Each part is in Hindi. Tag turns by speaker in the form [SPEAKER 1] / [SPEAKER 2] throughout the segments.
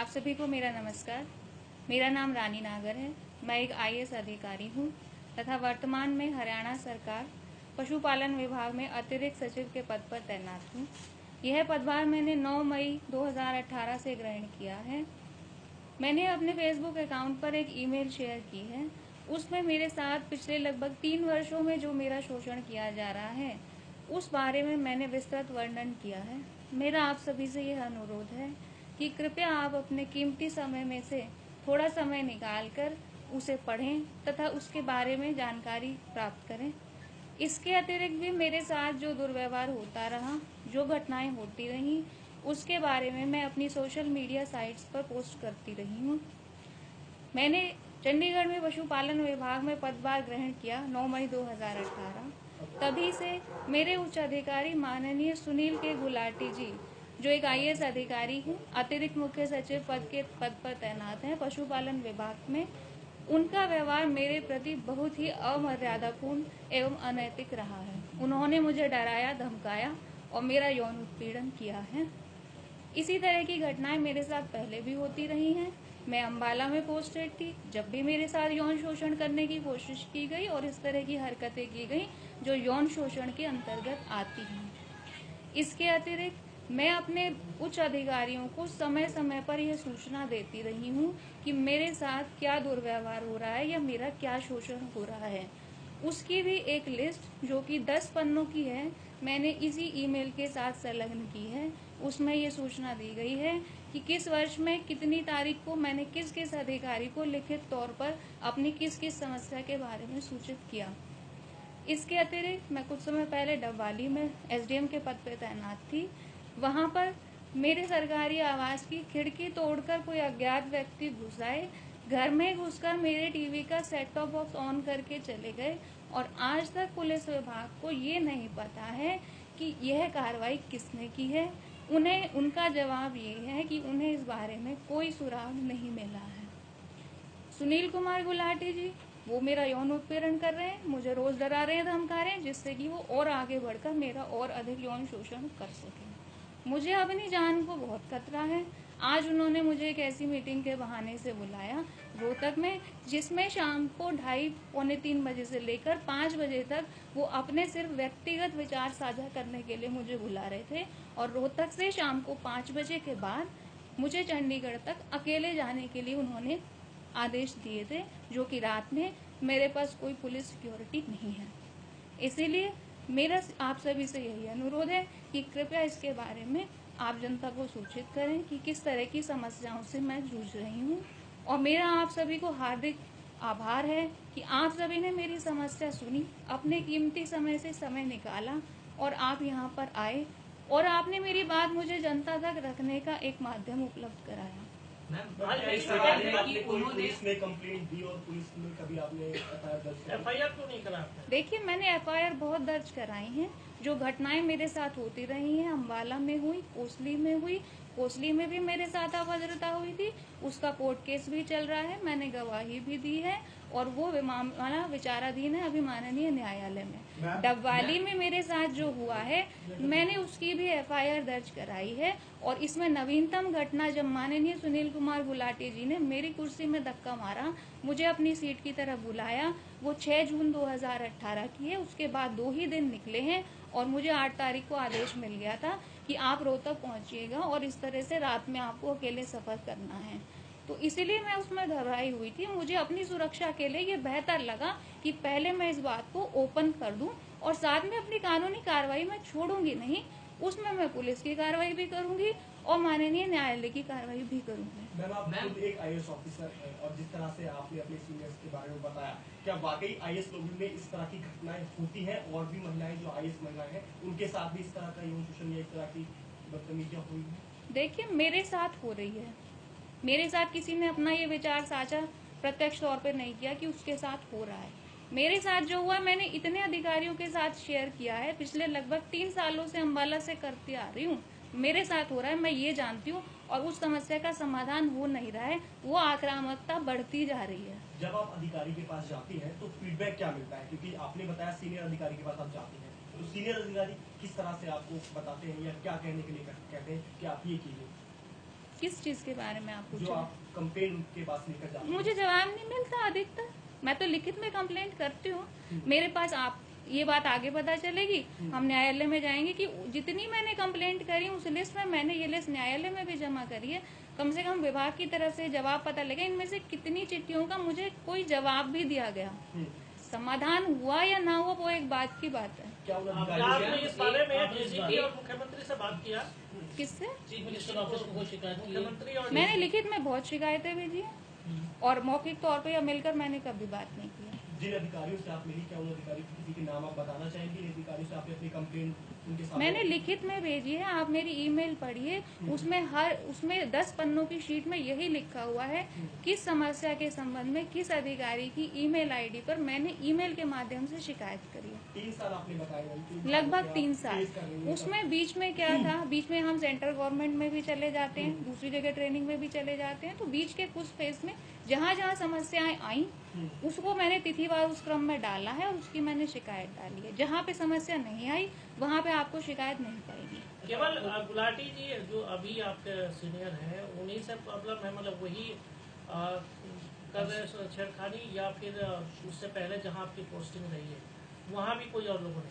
[SPEAKER 1] आप सभी को मेरा नमस्कार। मेरा नाम रानी नागर है। मैं एक आईएएस अधिकारी हूँ तथा वर्तमान में हरियाणा सरकार पशुपालन विभाग में अतिरिक्त सचिव के पद पर तैनात हूँ। यह पदभार मैंने 9 मई 2018 से ग्रहण किया है। मैंने अपने फेसबुक अकाउंट पर एक ईमेल शेयर की है। उसमें मेरे साथ पिछले लगभग 3 वर्षों में जो मेरा शोषण किया जा रहा है उस बारे में मैंने विस्तृत वर्णन किया है। मेरा आप सभी से यह अनुरोध है कि कृपया आप अपने कीमती समय में से थोड़ा समय निकालकर उसे पढ़ें तथा उसके बारे में जानकारी प्राप्त करें। इसके अतिरिक्त भी मेरे साथ जो दुर्व्यवहार होता रहा, जो घटनाएं होती रहीं, उसके बारे में मैं अपनी सोशल मीडिया साइट्स पर पोस्ट करती रही हूँ। मैंने चंडीगढ़ में पशुपालन विभाग में पदभार ग्रहण किया 9 मई 2018। तभी से मेरे उच्च अधिकारी माननीय सुनील के गुलाटी जी, जो एक आईएएस अधिकारी हैं, अतिरिक्त मुख्य सचिव पद पर तैनात हैं पशुपालन विभाग में, उनका व्यवहार मेरे प्रति बहुत ही अमर्यादापूर्ण एवं अनैतिक रहा है। उन्होंने मुझे डराया, धमकाया और मेरा यौन उत्पीड़न किया है। इसी तरह की घटनाएं मेरे साथ पहले भी होती रही हैं। मैं अंबाला में पोस्टेड थी जब भी मेरे साथ यौन शोषण करने की कोशिश की गई और इस तरह की हरकतें की गई जो यौन शोषण के अंतर्गत आती हैं। इसके अतिरिक्त मैं अपने उच्च अधिकारियों को समय समय पर यह सूचना देती रही हूँ कि मेरे साथ क्या दुर्व्यवहार हो रहा है या मेरा क्या शोषण हो रहा है। उसकी भी एक लिस्ट जो कि 10 पन्नों की है, मैंने इसी ईमेल के साथ संलग्न की है। उसमें ये सूचना दी गई है कि किस वर्ष में कितनी तारीख को मैंने किस किस अधिकारी को लिखित तौर पर अपनी किस किस समस्या के बारे में सूचित किया। इसके अतिरिक्त मैं कुछ समय पहले डबवाली में एसडीएम के पद पर तैनात थी। वहां पर मेरे सरकारी आवास की खिड़की तोड़कर कोई अज्ञात व्यक्ति घुस आए, घर में घुसकर मेरे टीवी का सेट टॉप बॉक्स ऑन करके चले गए और आज तक पुलिस विभाग को ये नहीं पता है कि यह कार्रवाई किसने की है। उन्हें उनका जवाब ये है कि उन्हें इस बारे में कोई सुराग नहीं मिला है। सुनील कुमार गुलाटी जी, वो मेरा यौन उत्पीड़न कर रहे हैं, मुझे रोज डरा रहे हैं, धमका रहे हैं, जिससे कि वो और आगे बढ़कर मेरा और अधिक यौन शोषण कर सके। मुझे अपनी जान को बहुत खतरा है। आज उन्होंने मुझे एक ऐसी मीटिंग के बहाने से बुलाया रोहतक में, जिसमें शाम को 2:30 पौने 3 बजे से लेकर 5 बजे तक वो अपने सिर्फ व्यक्तिगत विचार साझा करने के लिए मुझे बुला रहे थे और रोहतक से शाम को 5 बजे के बाद मुझे चंडीगढ़ तक अकेले जाने के लिए उन्होंने आदेश दिए थे, जो कि रात में मेरे पास कोई पुलिस सिक्योरिटी नहीं है। इसीलिए मेरा आप सभी से यही अनुरोध है कि कृपया इसके बारे में आप जनता को सूचित करें कि किस तरह की समस्याओं से मैं जूझ रही हूँ। और मेरा आप सभी को हार्दिक आभार है कि आप सभी ने मेरी समस्या सुनी, अपने कीमती समय से समय निकाला और आप यहाँ पर आए और आपने मेरी बात मुझे जनता तक रखने का एक माध्यम उपलब्ध कराया।
[SPEAKER 2] पुलिस ने कंप्लेंट दी और पुलिस में कभी आपने एफआईआर क्यों नहीं करा?
[SPEAKER 1] देखिए, मैंने एफआईआर बहुत दर्ज कराई हैं। जो घटनाएं मेरे साथ होती रही हैं, अम्बाला में हुई, कोसली में हुई, कोसली में भी मेरे साथ अभद्रता हुई थी, उसका कोर्ट केस भी चल रहा है, मैंने गवाही भी दी है और वो मामला विचाराधीन है अभी माननीय न्यायालय में। डबवाली में मेरे साथ जो हुआ है, मैंने उसकी भी एफआईआर दर्ज कराई है और इसमें नवीनतम घटना जब माननीय सुनील कुमार गुलाटी जी ने मेरी कुर्सी में धक्का मारा, मुझे अपनी सीट की तरफ बुलाया, वो 6 जून 2018 की है। उसके बाद 2 ही दिन निकले हैं और मुझे 8 तारीख को आदेश मिल गया था कि आप रोहतक पहुंचिएगा और इस तरह से रात में आपको अकेले सफर करना है। तो इसीलिए मैं उसमें घबराई हुई थी। मुझे अपनी सुरक्षा के लिए ये बेहतर लगा कि पहले मैं इस बात को ओपन कर दूं और साथ में अपनी कानूनी कार्रवाई में छोड़ूंगी नहीं, उसमें मैं पुलिस की कार्रवाई भी करूंगी और माननीय न्यायालय की कार्रवाई भी करूंगी।
[SPEAKER 2] मैम, आप खुद एक आईएएस ऑफिसर और जिस तरह से आपने अपने सीनियर्स के बारे में बताया, क्या वाकई आईएएस लोगों में इस तरह की घटनाएं होती हैं और भी महिलाएं जो आईएएस महिलाएं हैं उनके साथ भी इस तरह का यौन शोषण या इस तरह की बदतमीजियां हुई हैं?
[SPEAKER 1] देखिए, मेरे साथ हो रही है। मेरे साथ किसी ने अपना ये विचार साझा प्रत्यक्ष तौर पर नहीं किया कि उसके साथ हो रहा है। मेरे साथ जो हुआ, मैंने इतने अधिकारियों के साथ शेयर किया है, पिछले लगभग 3 सालों से अम्बाला से करती आ रही हूँ। मेरे साथ हो रहा है, मैं ये जानती हूँ और उस समस्या का समाधान हो नहीं रहा है, वो आक्रामकता बढ़ती जा रही है।
[SPEAKER 2] जब आप अधिकारी के पास जाती हैं तो फीडबैक क्या मिलता है? क्योंकि आपने बताया सीनियर अधिकारी के पास आप जाती हैं, तो सीनियर अधिकारी किस तरह से आपको बताते हैं या क्या कहने के लिए कहते हैं कि आप ये कीजिए?
[SPEAKER 1] किस चीज के बारे में आप पूछ
[SPEAKER 2] जो
[SPEAKER 1] रहे हैं?
[SPEAKER 2] आप कंप्लेन के पास लेकर जाते हैं।
[SPEAKER 1] मुझे जवाब नहीं मिलता अधिकतर। मैं तो लिखित में कंप्लेंट करती हूँ। मेरे पास आप ये बात आगे पता चलेगी, हम न्यायालय में जाएंगे कि जितनी मैंने कंप्लेंट करी उस लिस्ट में मैंने ये लिस्ट न्यायालय में भी जमा करी है। कम से कम विभाग की तरफ से जवाब पता लगे इनमें से कितनी चिट्ठियों का मुझे कोई जवाब भी दिया गया। समाधान हुआ या ना हुआ वो एक बात की बात है।
[SPEAKER 2] क्या उन
[SPEAKER 3] आपने
[SPEAKER 2] अधिकारियों
[SPEAKER 3] इस बारे में डीजीपी और मुख्यमंत्री से बात किया?
[SPEAKER 1] किससे?
[SPEAKER 3] चीफ मिनिस्टर ऑफिस को शिकायत की? मुख्यमंत्री और
[SPEAKER 1] मैंने लिखित में बहुत शिकायतें भेजी हैं और मौखिक तौर पे या मिलकर मैंने कभी बात नहीं की है।
[SPEAKER 2] जिन अधिकारियों से आप मिली, क्या उन अधिकारियों के किसी के नाम आप बताना चाहेंगे? इन अधिकारियों से आपने अपनी कंप्लेन उनके सामने
[SPEAKER 1] मैंने लिखित में भेजी है, आप मेरी ईमेल पढ़िए। उसमें 10 पन्नों की शीट में यही लिखा हुआ है किस समस्या के संबंध में किस अधिकारी की ईमेल आईडी पर मैंने ईमेल के माध्यम से शिकायत करी है।
[SPEAKER 2] 3 साल आपने बताया मैम कि
[SPEAKER 1] लगभग 3
[SPEAKER 2] आप
[SPEAKER 1] साल।
[SPEAKER 2] फेस कर रही हैं।
[SPEAKER 1] उसमें बीच में क्या था, बीच में हम सेंट्रल गवर्नमेंट में भी चले जाते हैं, दूसरी जगह ट्रेनिंग में भी चले जाते हैं। तो बीच के कुछ फेज में जहाँ जहाँ समस्याएं आई उसको मैंने तिथिवार उस क्रम में डाला है और उसकी मैंने शिकायत डाली है। जहाँ पे समस्या नहीं आई वहाँ पे आपको शिकायत नहीं पाएगी।
[SPEAKER 3] केवल गुलाटी जी जो अभी आपके सीनियर हैं उन्हीं से प्रॉब्लम है, मतलब वही कर रहे छेड़खानी, या फिर उससे पहले जहाँ आपकी पोस्टिंग रही है वहाँ भी कोई और लोगों ने?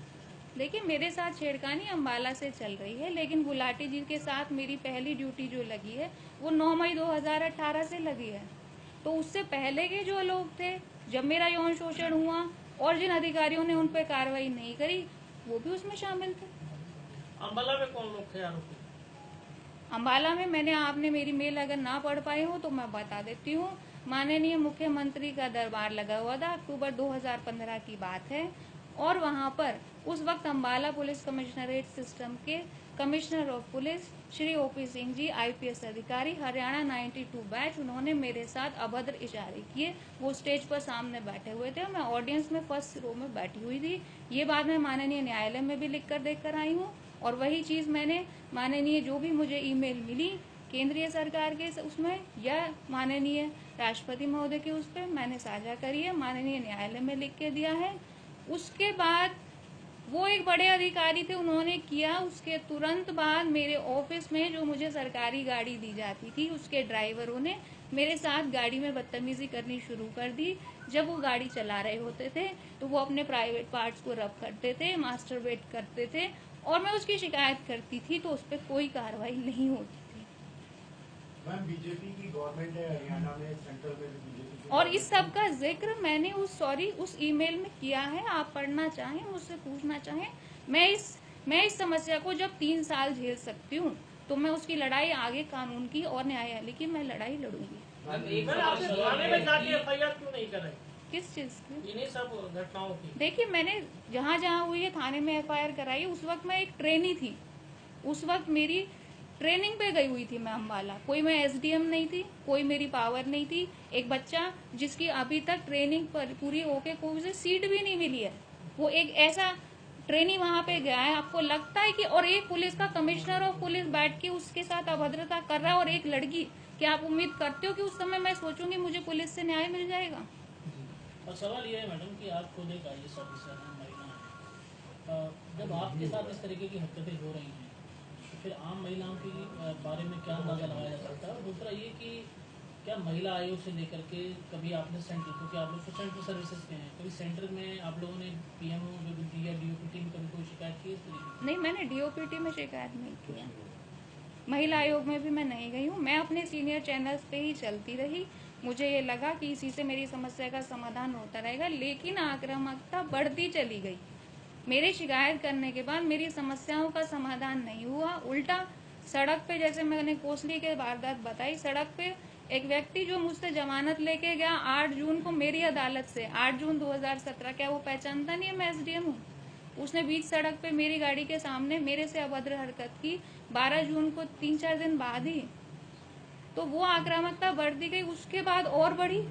[SPEAKER 1] देखिए, मेरे साथ छेड़खानी अम्बाला से चल रही है, लेकिन गुलाटी जी के साथ मेरी पहली ड्यूटी जो लगी है वो 9 मई 2018 से लगी है। तो उससे पहले के जो लोग थे, जब मेरा यौन शोषण हुआ और जिन अधिकारियों ने उन पर कार्रवाई नहीं करी वो भी उसमें शामिल थे।
[SPEAKER 3] अम्बाला में कौन लोग थे आरोपी?
[SPEAKER 1] अम्बाला में आपने मेरी मेल अगर ना पढ़ पाए हो तो मैं बता देती हूँ। माननीय मुख्यमंत्री का दरबार लगा हुआ था, अक्टूबर 2015 की बात है। और वहाँ पर उस वक्त अम्बाला पुलिस कमिश्नरेट सिस्टम के commissioner of police Shri OP Singh ji, IPS अधिकारी, हरियाणा 92 बैच, उन्होंने मेरे साथ अभद्र इशारे किए। वो स्टेज पर सामने बैठे हुए थे और मैं ऑडियंस में फर्स्ट रो में बैठी हुई थी। ये बात मैं माननीय न्यायालय में भी लिख कर देख कर आई हूँ और वही चीज मैंने माननीय जो भी मुझे ईमेल मिली केंद्रीय सरकार के उसमें या माननीय राष्ट्रपति महोदय के उस पर मैंने साझा करी है, माननीय न्यायालय में लिख के दिया है। उसके बाद वो एक बड़े अधिकारी थे, उन्होंने किया। उसके तुरंत बाद मेरे ऑफिस में जो मुझे सरकारी गाड़ी दी जाती थी उसके ड्राइवरों ने मेरे साथ गाड़ी में बदतमीजी करनी शुरू कर दी। जब वो गाड़ी चला रहे होते थे तो वो अपने प्राइवेट पार्ट्स को रब करते थे, मास्टरबेट करते थे और मैं उसकी शिकायत करती थी तो उस पर कोई कार्रवाई नहीं होती थी।
[SPEAKER 4] मैम, बीजेपी की गवर्नमेंट है हरियाणा में, सेंट्रल में भी बीजेपी।
[SPEAKER 1] और इस सब का जिक्र मैंने उस ईमेल में किया है। आप पढ़ना चाहें, मुझसे पूछना चाहें। मैं इस समस्या को जब 3 साल झेल सकती हूँ तो मैं उसकी लड़ाई आगे कानून की और न्यायालय की मैं लड़ाई लड़ूंगी।
[SPEAKER 3] आपने थाने में जाके एफआईआर क्यों नहीं कर रहे?
[SPEAKER 1] किस चीज की?
[SPEAKER 3] इन्हीं सब घटनाओं की।
[SPEAKER 1] देखिए, मैंने जहाँ जहाँ हुई है थाने में एफआईआर कराई। उस वक्त मैं एक ट्रेनी थी, उस वक्त मेरी ट्रेनिंग पे गई हुई थी मैं अम्बाला। कोई मैं एसडीएम नहीं थी, कोई मेरी पावर नहीं थी। एक बच्चा जिसकी अभी तक ट्रेनिंग पर पूरी होके कोई उसे सीट भी नहीं मिली है, वो एक ऐसा ट्रेनी वहां पे गया है। आपको लगता है कि और एक पुलिस का कमिश्नर ऑफ पुलिस बैठ के उसके साथ अभद्रता कर रहा है और एक लड़की, क्या आप उम्मीद करते हो कि उस समय मैं सोचूंगी मुझे पुलिस से न्याय मिल जाएगा?
[SPEAKER 5] और सवाल ये है मैडम कि आप खुद एक आईएएस ऑफिसर हैं, महिला हैं। जब आपके साथ इस तरीके की हरकतें हो रही हैं तो फिर आम महिलाओं के बारे में क्या अंदाजा लगाया जा सकता है? और दूसरा ये कि क्या महिला आयोग से लेकर के कभी आपने सेंटर, क्योंकि आप लोग तो सेंट्रल सर्विसेज के हैं, कभी सेंटर में आप लोगों ने पीएमओ या डीओपीटी में कभी कोई शिकायत की इस तरीके की?
[SPEAKER 1] नहीं, मैंने डीओपीटी में शिकायत नहीं की है। महिला आयोग में भी मैं नहीं गई हूँ। मैं अपने सीनियर चैनल्स पे ही चलती रही। मुझे ये लगा कि इसी से मेरी समस्या का समाधान होता रहेगा, लेकिन आक्रामकता बढ़ती चली गई। मेरी शिकायत करने के बाद मेरी समस्याओं का समाधान नहीं हुआ, उल्टा सड़क पे, जैसे मैंने कोसली के वारदात बताई, सड़क पे एक व्यक्ति जो मुझसे जमानत लेके गया 8 जून को मेरी अदालत से, 8 जून 2017, क्या वो पहचानता नहीं है मैं एसडीएम हूँ? उसने बीच सड़क पे मेरी गाड़ी के सामने मेरे से अभद्र हरकत की 12 जून को, 3-4 दिन बाद ही। तो वो आक्रामकता बढ़ती गई। उसके बाद और बढ़ी,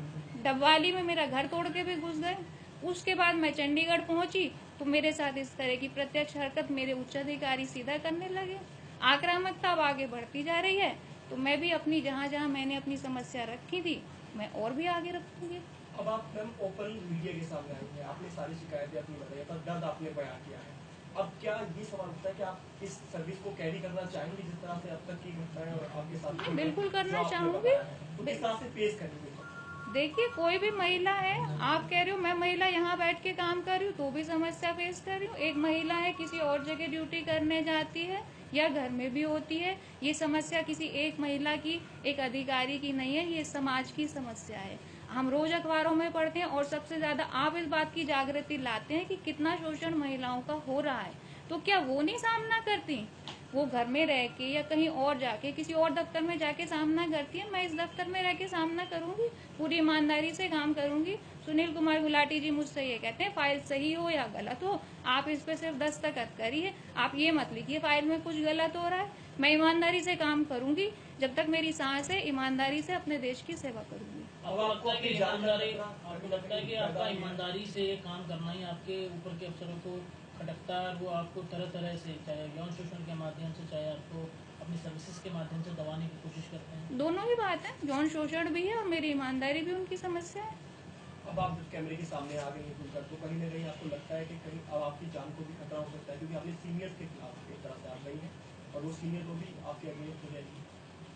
[SPEAKER 1] डबवाली में मेरा घर तोड़ के भी घुस गए। उसके बाद मैं चंडीगढ़ पहुंची तो मेरे साथ इस तरह की प्रत्यक्ष हरकत मेरे उच्च अधिकारी सीधा करने लगे। आक्रामकता अब आगे बढ़ती जा रही है तो मैं भी अपनी जहाँ जहाँ मैंने अपनी समस्या रखी थी मैं और भी आगे रखूंगी।
[SPEAKER 2] अब आप मैम ओपन मीडिया के सामने आई हैं, आपने सारी शिकायतें अपनी बताई, पर दर्द आपने बयां किया है। अब क्या ये सवाल उठता है कि आप इस सर्विस को कैरी करना चाहेंगे जिस तरह से अब तक की घटनाएं और आपके साथ
[SPEAKER 1] हाँ, बिल्कुल करना
[SPEAKER 2] जो आपने
[SPEAKER 1] चाहूंगी।
[SPEAKER 2] बताया है, तो किस तरह से फेस करेंगे?
[SPEAKER 1] देखिए, कोई भी महिला है, आप कह रहे हो मैं महिला यहाँ बैठ के काम कर रही हूँ तो भी समस्या फेस कर रही हूँ। एक महिला है किसी और जगह ड्यूटी करने जाती है या घर में भी होती है, ये समस्या किसी एक महिला की, एक अधिकारी की नहीं है, ये समाज की समस्या है। हम रोज अखबारों में पढ़ते हैं और सबसे ज्यादा आप इस बात की जागृति लाते हैं कि कितना शोषण महिलाओं का हो रहा है, तो क्या वो नहीं सामना करती? वो घर में रह के या कहीं और जाके किसी और दफ्तर में जाके सामना करती है। मैं इस दफ्तर में रह के सामना करूंगी, पूरी ईमानदारी से काम करूंगी। सुनील कुमार गुलाटी जी मुझसे ये कहते हैं फाइल सही हो या गलत हो, आप इस पे सिर्फ दस्तखत करिए, आप ये मत लिखिए फाइल में कुछ गलत हो रहा है। मैं ईमानदारी से काम करूंगी, जब तक मेरी सांस है ईमानदारी से अपने देश की सेवा करूंगी।
[SPEAKER 5] आपको लगता है कि आपका ईमानदारी से काम करना ही आपके ऊपर के अफसरों को खटकता है, और वो आपको तरह तरह से, चाहे यौन शोषण के माध्यम से, चाहे आपको अपनी सर्विसेज के माध्यम से दबाने की कोशिश करते हैं?
[SPEAKER 1] दोनों ही बात है, यौन शोषण भी है और मेरी ईमानदारी भी उनकी समस्या है।
[SPEAKER 2] अब आप जब कैमरे के सामने आ गई हैं खुलकर, तो कहीं ना कहीं आपको लगता है कि कहीं अब आपकी जान को भी खतरा हो सकता है, क्योंकि आपने सीनियर्स के खिलाफ एक तरह से आप गई हैं और वो सीनियर को भी आपके अगेंस्ट हो जाएगी।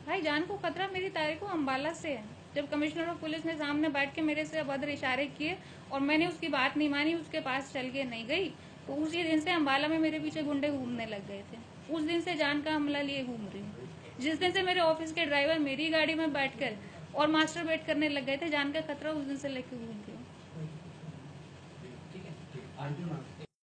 [SPEAKER 1] भाई, जान को खतरा मेरी तारीख को अम्बाला से है। जब कमिश्नर ऑफ पुलिस ने सामने बैठ के मेरे से अभद्र इशारे किए और मैंने उसकी बात नहीं मानी, उसके पास चल के नहीं गई, तो उसी दिन से अम्बाला में मेरे पीछे गुंडे घूमने लग गए थे। उस दिन से जान का हमला लिए घूम रही हूँ। जिस दिन से मेरे ऑफिस के ड्राइवर मेरी गाड़ी में बैठकर और मास्टर बेट करने लग गए थे, जान का खतरा उस दिन से लेके घूम रही हूँ।
[SPEAKER 4] ठीक है,